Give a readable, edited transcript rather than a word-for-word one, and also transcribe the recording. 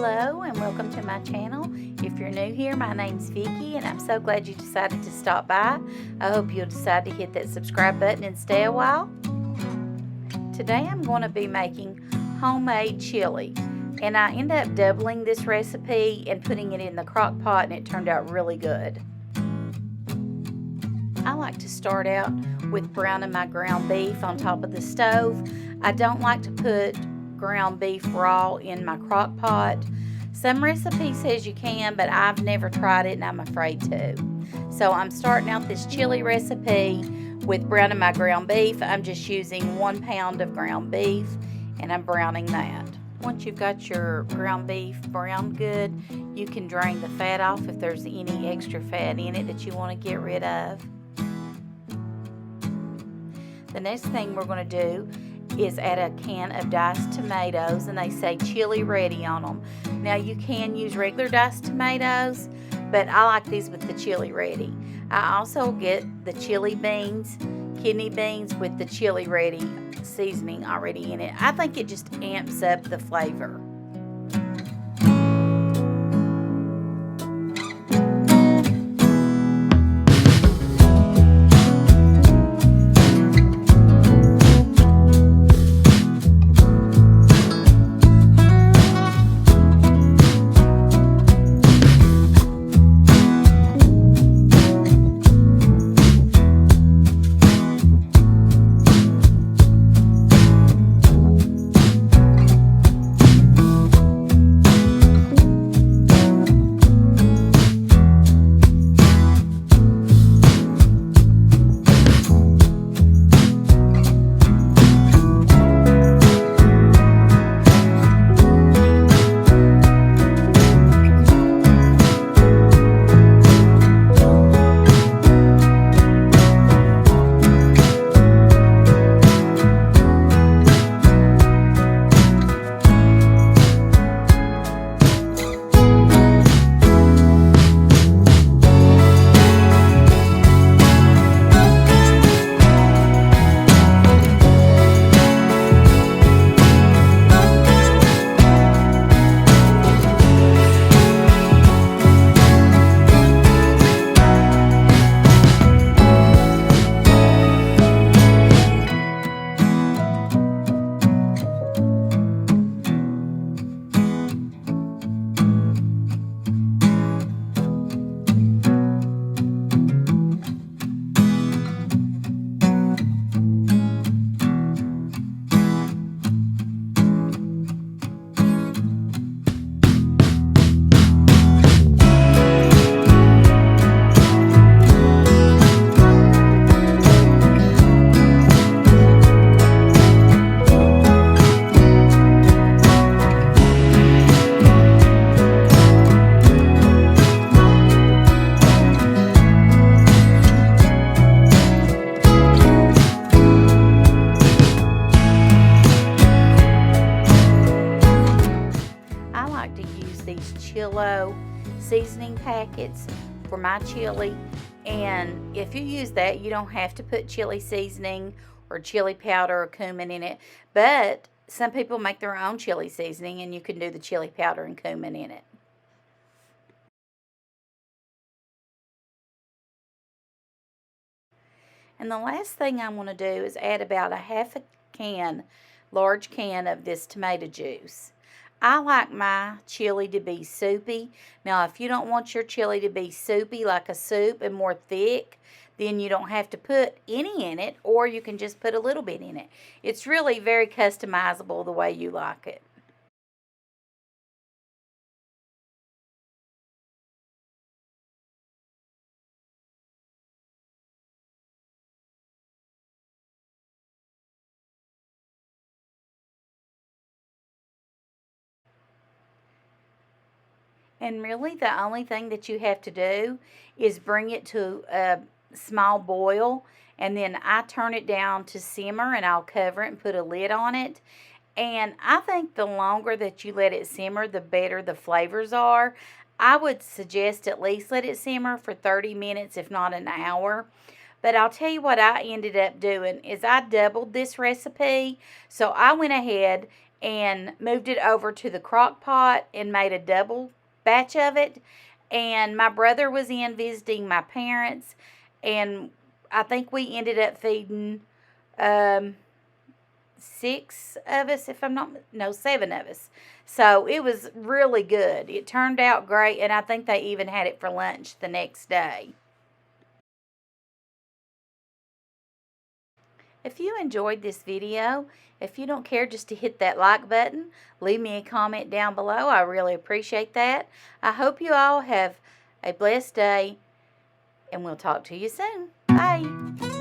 Hello and welcome to my channel. If you're new here, my name's Vickie and I'm so glad you decided to stop by. I hope you'll decide to hit that subscribe button and stay a while. Today I'm going to be making homemade chili, and I ended up doubling this recipe and putting it in the crock pot, and it turned out really good. I like to start out with browning my ground beef on top of the stove. I don't like to put ground beef raw in my crock pot. Some recipe says you can, but I've never tried it and I'm afraid to. So I'm starting out this chili recipe with browning my ground beef. I'm just using 1 pound of ground beef and I'm browning that. Once you've got your ground beef browned good, you can drain the fat off if there's any extra fat in it that you want to get rid of. The next thing we're going to do is add a can of diced tomatoes, and they say chili ready on them. Now you can use regular diced tomatoes, but I like these with the chili ready. I also get the chili beans, kidney beans with the chili ready seasoning already in it. I think it just amps up the flavor. Seasoning packets for my chili, and if you use that, you don't have to put chili seasoning or chili powder or cumin in it, but some people make their own chili seasoning and you can do the chili powder and cumin in it. And the last thing I want to do is add about a large can of this tomato juice. I like my chili to be soupy. Now, if you don't want your chili to be soupy like a soup and more thick, then you don't have to put any in it, or you can just put a little bit in it. It's really very customizable the way you like it. And really the only thing that you have to do is bring it to a small boil, and then I turn it down to simmer and I'll cover it and put a lid on it. And I think the longer that you let it simmer, the better the flavors are. I would suggest at least let it simmer for 30 minutes, if not an hour. But I'll tell you what I ended up doing is I doubled this recipe. So I went ahead and moved it over to the crock pot and made a double batch of it. And my brother was in visiting my parents, and I think we ended up feeding 6 of us, if I'm not, no, 7 of us. So it was really good. It turned out great, and I think they even had it for lunch the next day. If you enjoyed this video, if you don't care just to hit that like button, leave me a comment down below. I really appreciate that. I hope you all have a blessed day, and we'll talk to you soon. Bye.